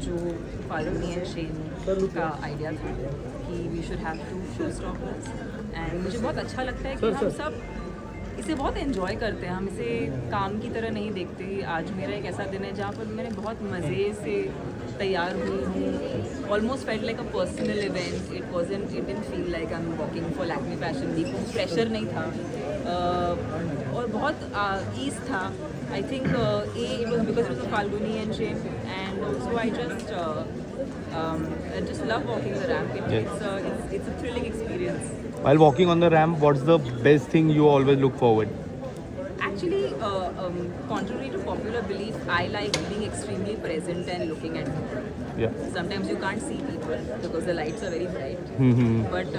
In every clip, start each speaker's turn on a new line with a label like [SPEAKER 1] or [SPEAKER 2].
[SPEAKER 1] जो Falguni and Shane का idea था कि we should have 2 show stoppers and मुझे बहुत अच्छा लगता है कि हम सब इसे बहुत एंजॉय करते हैं, हम इसे काम की तरह नहीं देखते। आज मेरा एक ऐसा दिन है जहाँ पर मैंने बहुत मज़े से तैयार हुई हूँ, almost felt like a personal event. It didn't feel like I am walking for Lakme fashion week, pressure नहीं था और बहुत ईज था। I think it was because it was Falguni and Shane and also I just love walking the ramp. It's a thrilling experience.
[SPEAKER 2] While walking on the ramp, what's the best thing you always look forward?
[SPEAKER 1] Actually, contrary to popular belief, I like being extremely present and looking at people.
[SPEAKER 2] Yeah.
[SPEAKER 1] Sometimes you can't see people because the lights are very bright. But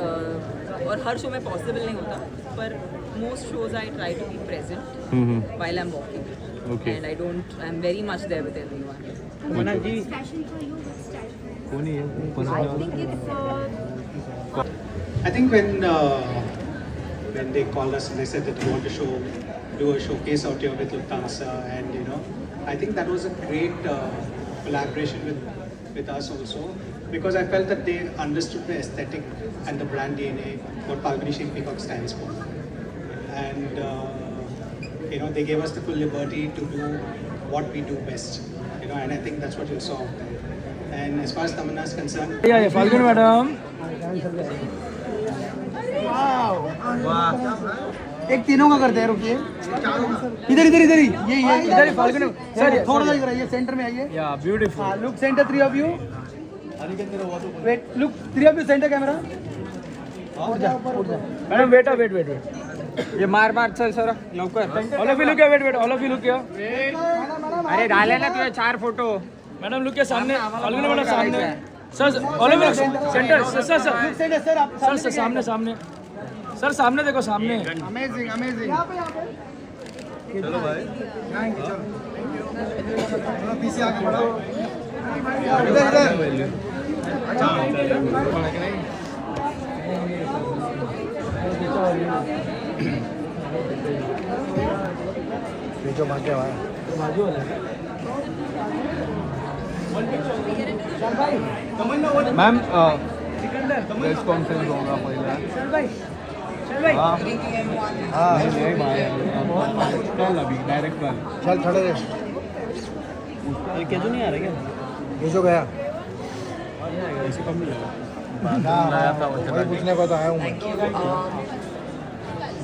[SPEAKER 1] और हर show में possible नहीं होता, पर most shows I try to be present while I'm walking.
[SPEAKER 2] Okay.
[SPEAKER 1] And I'm very much there with everyone.
[SPEAKER 3] Fashion for you, what style?
[SPEAKER 1] I think it's
[SPEAKER 4] I think when they called us and they said that you want to do a showcase out here with Lufthansa, and I think that was a great collaboration with us also, because I felt that they understood the aesthetic and the brand DNA, what Falguni Sheen Peacock stands for, and they gave us the full liberty to do what we do best, and I think that's what you saw out there. And as far as Tamanna is concerned,
[SPEAKER 5] yeah, Falguni madam.
[SPEAKER 6] एक तीनों का करते हैं, रुकिए इधर इधर इधर ही ये
[SPEAKER 5] इधर फाल्गुनी सर
[SPEAKER 6] थोड़ा सा इधर आइए, सेंटर में आइए।
[SPEAKER 5] या beautiful
[SPEAKER 6] look centre, 3 of you wait, look 3 of you centre camera. उठ जा
[SPEAKER 5] मैडम वेट ये मार सर लवकर all of you look wait all of you look अरे डाले ना तुझे 4 फोटो। मैडम लुक के सामने फाल्गुनी मैडम सामने sir all of you centre sir सामने सर सामने देखो सामने।
[SPEAKER 6] Amazing amazing. चलो भाई, चलो पीछे आगे बढ़ो, इधर जो भाग्य
[SPEAKER 2] मैम प्रेस कॉन्फ्रेंस होगा पहिला। हाँ कल अभी डायरेक्ट कल
[SPEAKER 6] चल खड़े रहे।
[SPEAKER 5] ये केजू नहीं आ रहा क्या?
[SPEAKER 6] ये जो गया
[SPEAKER 5] ऐसे कम नहीं
[SPEAKER 6] वही पूछने को तो आया हूँ मैं।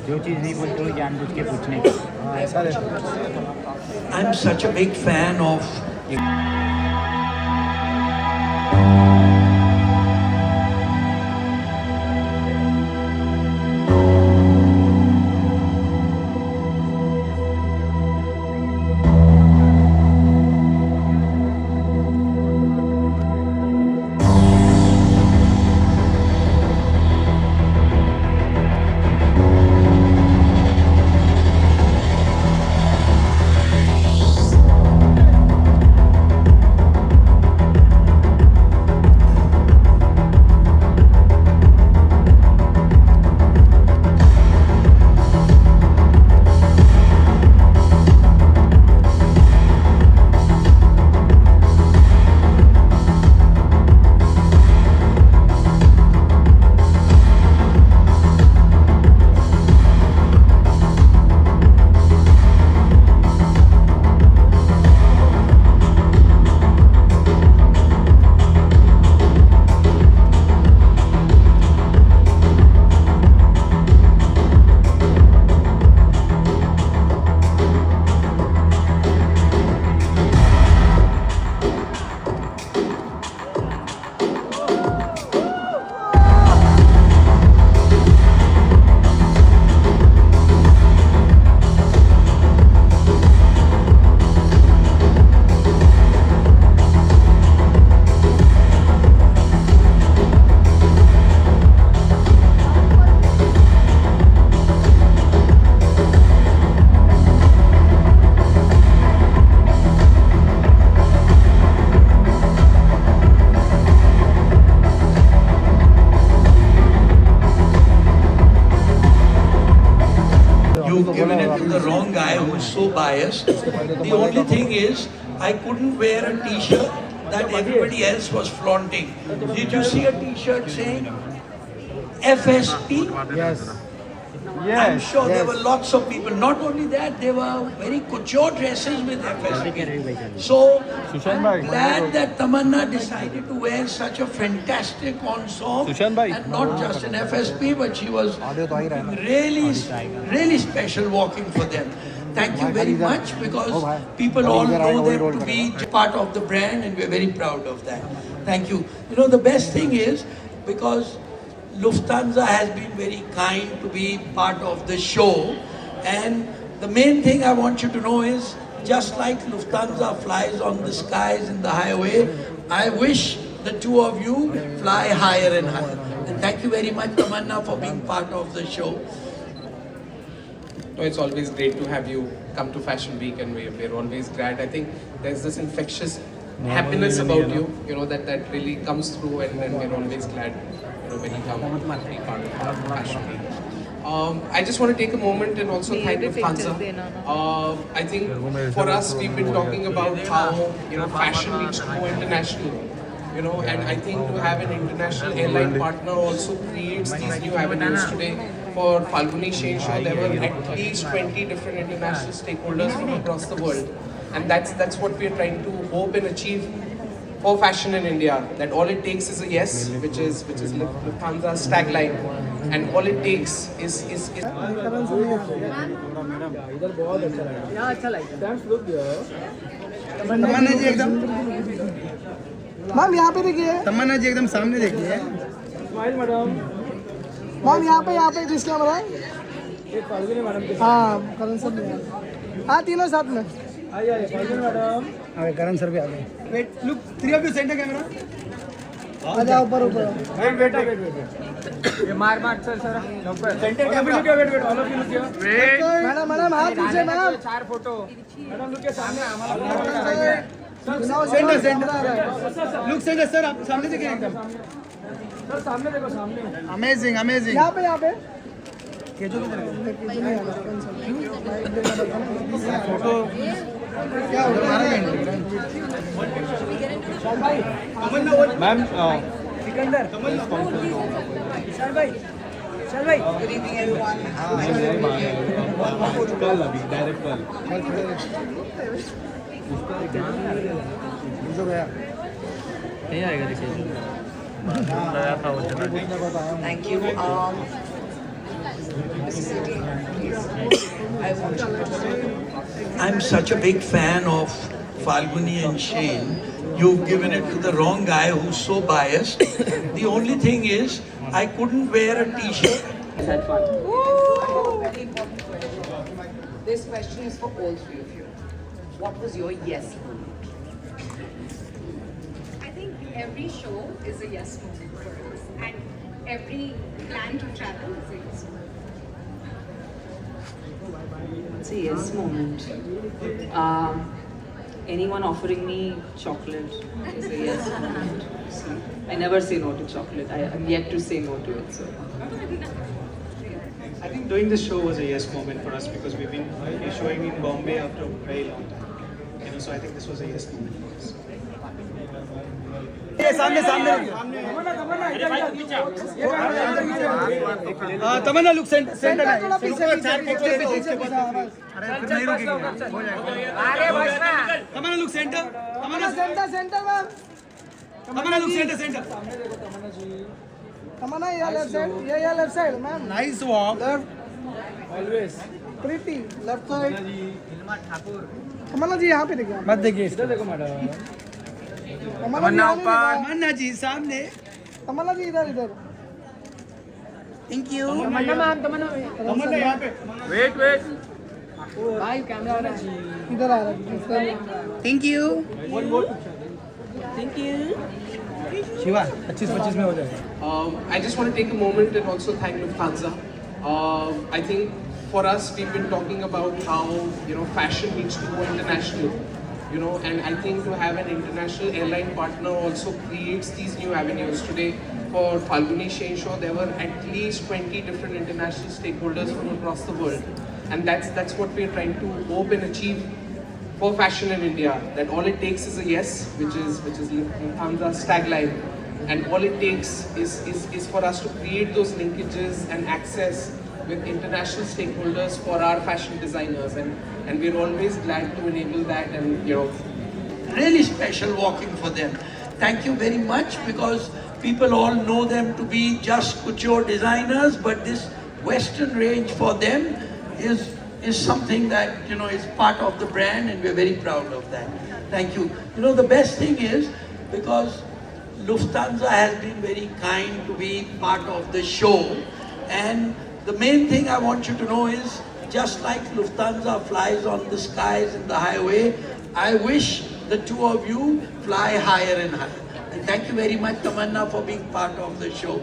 [SPEAKER 5] जो चीज़ नहीं बोलते हो जानबूझ के पूछने की।
[SPEAKER 6] हाँ ऐसा रहता।
[SPEAKER 7] I'm such a big fan of given it to the wrong guy who's so biased. The only thing is, I couldn't wear a t-shirt that everybody else was flaunting. Did you see a T-shirt saying FSP?
[SPEAKER 6] Yes.
[SPEAKER 7] I'm sure there were lots of people. Not only that, there were very couture dresses with FSP. So I'm glad that Tamanna decided to wear such a fantastic ensemble and not just an FSP, but she was really special walking for them. Thank you very much, because people all know them to be part of the brand, and we're very proud of that. Thank you. You know, the best thing is, because Lufthansa has been very kind to be part of the show, and the main thing I want you to know is, just like Lufthansa flies on the skies in the highway, I wish the two of you fly higher and higher. And thank you very much, Tamanna, for being part of the show.
[SPEAKER 8] No, it's always great to have you come to Fashion Week, and we're always glad. I think there's this infectious happiness about you, you know, that really comes through, and we're always glad, you know, when you come to be part of Fashion Week. I just want to take a moment and also thank Lufthansa. I think for us, we've been talking about how, you know, fashion needs to go international. You know, and I think to have an international airline partner also creates these new avenues today. For Falguni Shane Show, there were at least 20 different international stakeholders from across the world. And that's what we're trying to hope and achieve for fashion in India. That all it takes is a yes, which is Lufthansa's tagline. And all it takes is
[SPEAKER 6] तमन्ना जी एकदम ma'am यहाँ पे देखिए, तमन्ना जी एकदम सामने देखिए। Smile madam. Ma'am यहाँ पे जिस कैमरा है। हाँ करण सर भी। हाँ तीनों साथ में। आइए फाल्गुनी मैडम। हाँ करण सर भी आ गए। Wait look 3 of you centre camera. आ जाओ ऊपर। वेट। ये मार चल sir. Centre camera. Wait all of you look here. Wait. Madam हाथ पीछे मैडम। 4 फोटो। मैडम लुक के सामने सेंटर आ रहा है। लुक सेंटर सर, आप सामने देखिए एकदम। सर सामने देखो, सामने। अमेजिंग। यहाँ पे केजो की तरफ। फोटो क्या हो रहा है?
[SPEAKER 2] मैम
[SPEAKER 6] सिकंदर। विशाल भाई। Good evening everyone.
[SPEAKER 2] कल अभी डायरेक्ट कल नहीं आएगा। देखिए
[SPEAKER 9] Thank you. Mrs. Sethi, please. I want you to say.
[SPEAKER 7] I'm such a big fan of Falguni and Shane. You've given it to the wrong guy who's so biased. The only thing is, I couldn't wear a t-shirt.
[SPEAKER 9] Very important question. This question is for all three of you. What was your yes moment?
[SPEAKER 3] I think every show is a yes moment for us, and every plan to travel is a yes moment.
[SPEAKER 1] It's a yes moment. Anyone offering me chocolate is a yes moment. I never say no to chocolate. I am yet to say no to it. So.
[SPEAKER 4] I think doing this show was a yes moment for us, because we've been showing in Bombay after a very long time. You know, so I think this was a yes moment for us.
[SPEAKER 6] सामने तमन्ना look centre नहीं रुकेगी। Tamanna look centre. Tamanna ma'am. Tamanna look centre. Tamanna ये left side ma'am. Nice walk. Always pretty left side. Tamanna ji यहाँ पे देखिए। मत देखिए, इधर देखो मैडम। तमन्ना ऊपर। तमन्ना जी सामने। तमन्ना जी इधर। Thank you. तमन्ना यहाँ पे। वेट भाई कैमरा इधर आ रहा है। Thank you.
[SPEAKER 1] Thank you.
[SPEAKER 6] Shiva 25-25 में हो जाएगा।
[SPEAKER 8] I just want to take a moment and also thank Lufthansa. I think for us, we've been talking about how, you know, fashion needs to go international. You know, and I think to have an international airline partner also creates these new avenues. Today, for Falguni Shane Show, there were at least 20 different international stakeholders from across the world. And that's what we're trying to hope and achieve for fashion in India. That all it takes is a yes, which is Lufthansa's tagline, and all it takes is for us to create those linkages and access with international stakeholders for our fashion designers, and we're always glad to enable that, and
[SPEAKER 7] Really special walking for them. Thank you very much, because people all know them to be just couture designers, but this Western range for them is something that is part of the brand, and we're very proud of that. Thank you. The best thing is, because Lufthansa has been very kind to be part of the show, and the main thing I want you to know is, just like Lufthansa flies on the skies and the highway, I wish the two of you fly higher and higher. And thank you very much, Tamanna, for being part of the show.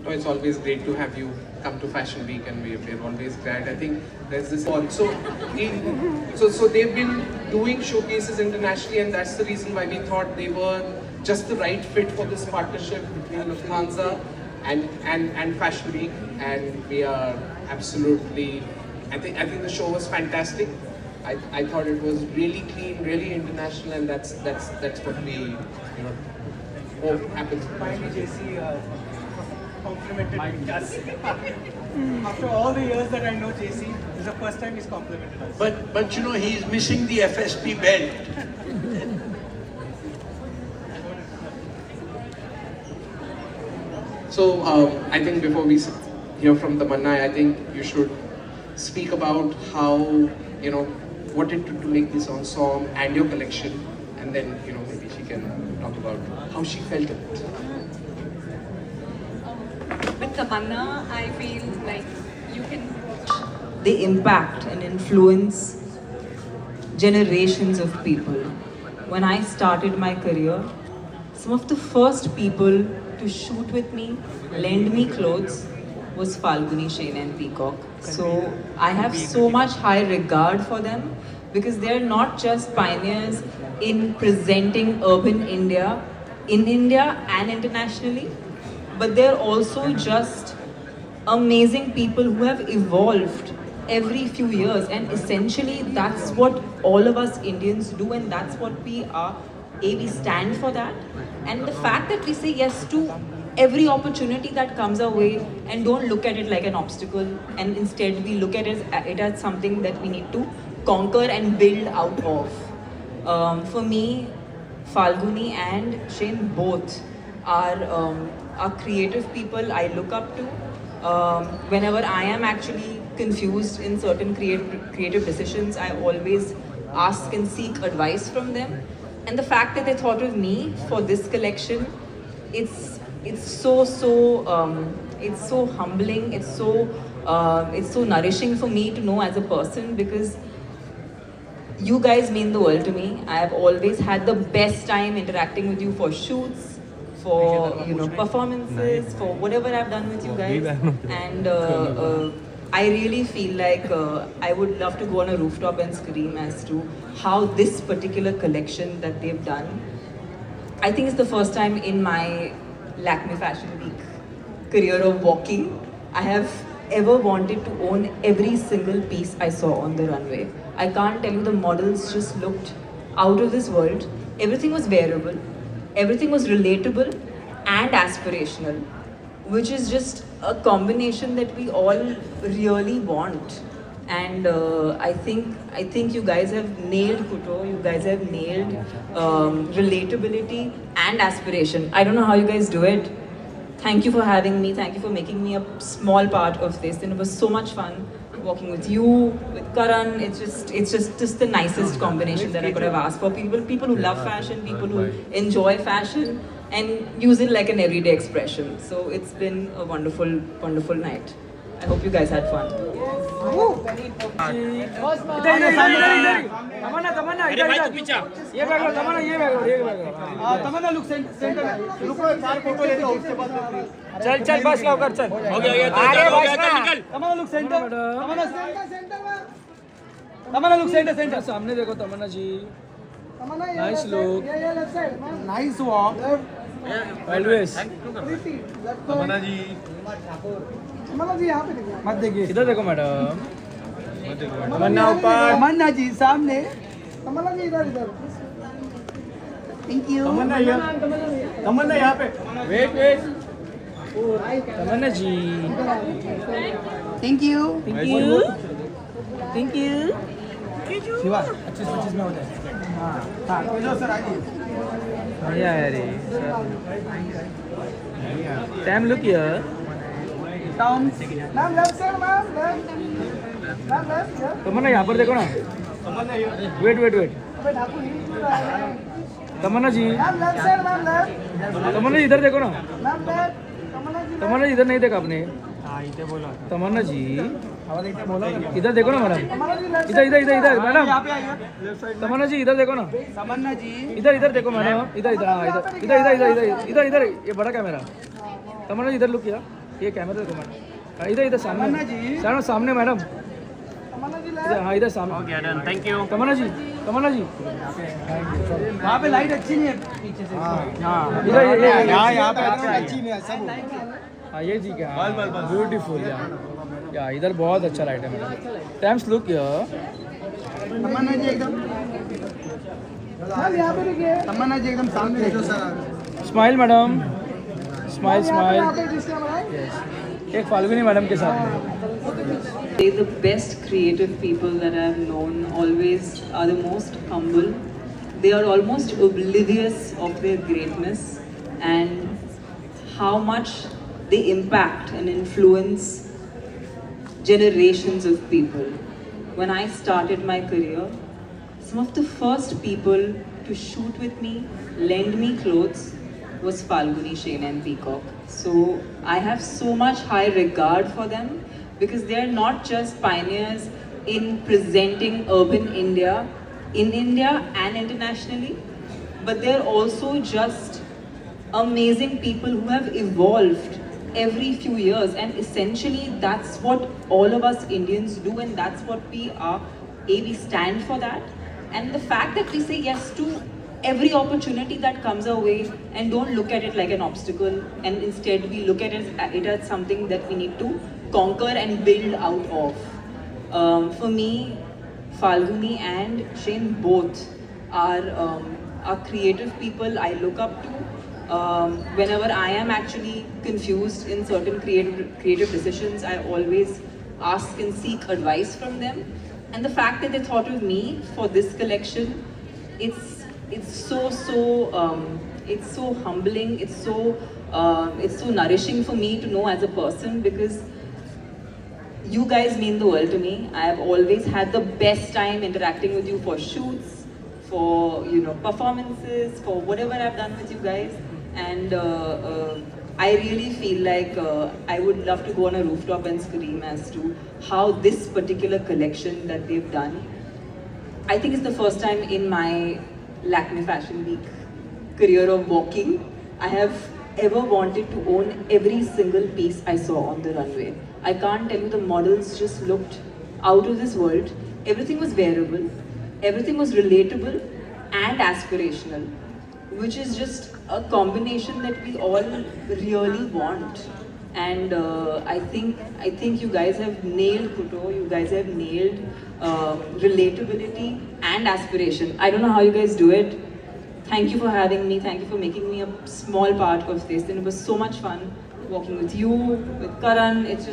[SPEAKER 8] No, it's always great to have you come to Fashion Week, and we're always glad. I think there's this also, so they've been doing showcases internationally, and that's the reason why we thought they were just the right fit for this partnership between Lufthansa and Fashion Week, and we are absolutely. I think the show was fantastic. I thought it was really clean, really international, and that's what we hope happens.
[SPEAKER 10] Finally, JC complimented us. After all the years that I know JC, this is the first time he's complimented us.
[SPEAKER 7] But he's missing the FSP belt.
[SPEAKER 8] So I think before we hear from Tamanna, I think you should speak about how what it took to make this ensemble and your collection, and then maybe she can talk about how she felt it.
[SPEAKER 1] With Tamanna, I feel like you can the impact and influence generations of people. When I started my career, some of the first people to shoot with me, lend me clothes, was Falguni, Shane and Peacock. So I have so much high regard for them, because they're not just pioneers in presenting urban India in India and internationally, but they're also just amazing people who have evolved every few years, and essentially that's what all of us Indians do, and that's what we are. We stand for that, and the fact that we say yes to every opportunity that comes our way and don't look at it like an obstacle, and instead we look at it as something that we need to conquer and build out of. For me, Falguni and Shane both are creative people I look up to. Whenever I am actually confused in certain creative decisions, I always ask and seek advice from them. And the fact that they thought of me for this collection, it's so humbling. It's so nourishing for me to know as a person, because you guys mean the world to me. I have always had the best time interacting with you for shoots, for performances, for whatever I've done with you guys, and I really feel like I would love to go on a rooftop and scream as to how this particular collection that they've done. I think it's the first time in my Lakme Fashion Week career of walking, I have ever wanted to own every single piece I saw on the runway. I can't tell you, the models just looked out of this world. Everything was wearable, everything was relatable and aspirational, which is just a combination that we all really want. And I think you guys have nailed couture, you guys have nailed relatability and aspiration. I don't know how you guys do it. Thank you for having me, thank you for making me a small part of this, and it was so much fun working with you, with Karan. It's just the nicest combination that I could have asked for. People who love fashion, people who enjoy fashion and use it like an everyday expression. So it's been a wonderful, wonderful night. I hope you guys had fun.
[SPEAKER 6] तमन्ना इधर ये bag लो, तमन्ना ये bag लो, तमन्ना look centre में रुको, 4 photo ले लो, उसके बाद चल बस लवकर चल, हो गया अरे बस निकल। Tamanna look centre, Tamanna centre में, तमन्ना लुक सेंटर सामने देखो Tamanna ji, nice look, nice walk always. Tamanna ji यहाँ पे देखिए, मत देखिए, इधर देखो मैडम।
[SPEAKER 5] तमन्ना ऊपर
[SPEAKER 6] तमन्ना जी सामने तमन्ना जी इधर इधर थैंक यू
[SPEAKER 10] तमन्ना यहाँ पे
[SPEAKER 5] wait wait Tamannaah ji
[SPEAKER 6] thank you
[SPEAKER 5] thank you
[SPEAKER 6] Shiva 25 में हो जाए हाँ लो सर आइए
[SPEAKER 5] बढ़िया है रे Sam look here
[SPEAKER 6] down ma'am left side ma'am left
[SPEAKER 5] Tamanna यहाँ पर देखो ना वेट वेट वेट
[SPEAKER 6] अबे ठाकुर ही
[SPEAKER 5] Tamanna ji
[SPEAKER 6] ma'am left side ma'am left
[SPEAKER 5] Tamanna ji इधर देखो ना
[SPEAKER 6] मैम लेफ्ट तमन्ना जी
[SPEAKER 5] तमन्ना जी इधर नहीं देखा आपने तमन्ना जी इधर देखो ना मैडम
[SPEAKER 6] तमन्ना जी लेफ्ट
[SPEAKER 5] इधर इधर इधर इधर मैडम
[SPEAKER 6] यहाँ पे आइए
[SPEAKER 5] तमन्ना जी इधर देखो ना
[SPEAKER 6] तमन्ना जी
[SPEAKER 5] इधर इधर देखो मैडम इधर इधर हाँ इधर इधर इधर इधर इधर इधर ये बड़ा कैमरा तमन्ना जी इधर लुक किया ये कैमरा देखो मैडम हाँ, इधर इधर सामने सामने सामने मैडम
[SPEAKER 6] तमन्ना जी
[SPEAKER 5] इधर हाँ इधर सामने थैंक यू तमन्ना जी
[SPEAKER 6] वहाँ पे लाइट अच्छी नहीं है पीछे से
[SPEAKER 5] हाँ इधर ये
[SPEAKER 6] यहाँ पे अच्छी नहीं है सब
[SPEAKER 5] हाँ ये ठीक है ब्यूटीफुल या इधर बहुत अच्छा लाइट है मैडम टैम्स लुक हियर
[SPEAKER 6] तमन्ना जी एकदम मैम यहाँ पे देखिए तमन्ना जी एकदम सामने देखो सर
[SPEAKER 5] स्माइल मैडम स्माइल
[SPEAKER 6] यहाँ
[SPEAKER 5] स्माइल
[SPEAKER 6] पे डिस्प्ले बनाए
[SPEAKER 5] एक फाल्गुनी मैडम के साथ में
[SPEAKER 1] They're the best creative people that I've known, always are the most humble. They are almost oblivious of their greatness and how much they impact and influence generations of people. When I started my career, some of the first people to shoot with me, lend me clothes, was Falguni, Shane and Peacock. So I have so much high regard for them because they are not just pioneers in presenting urban India in India and internationally, but they are also just amazing people who have evolved every few years, and essentially that's what all of us Indians do, and that's what we are. We stand for that, and the fact that we say yes to every opportunity that comes our way and don't look at it like an obstacle, and instead we look at it as something that we need to conquer and build out of. For me, Falguni and Shane both are creative people I look up to. Whenever I am actually confused in certain creative decisions, I always ask and seek advice from them. And the fact that they thought of me for this collection, it's so humbling. It's so nourishing for me to know as a person, because you guys mean the world to me. I have always had the best time interacting with you for shoots, for performances, for whatever I've done with you guys, and I really feel like I would love to go on a rooftop and scream as to how this particular collection that they've done. I think it's the first time in my Lakme Fashion Week career of walking, I have ever wanted to own every single piece I saw on the runway. I can't tell you, the models just looked out of this world. Everything was wearable, everything was relatable and aspirational, which is just a combination that we all really want. And I think you guys have nailed Kuto. You guys have nailed relatability and aspiration. I don't know how you guys do it. Thank you for having me. Thank you for making me a small part of this. And it was so much fun working with you, with Karan. It's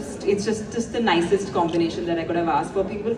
[SPEAKER 1] just the nicest combination that I could have asked for. People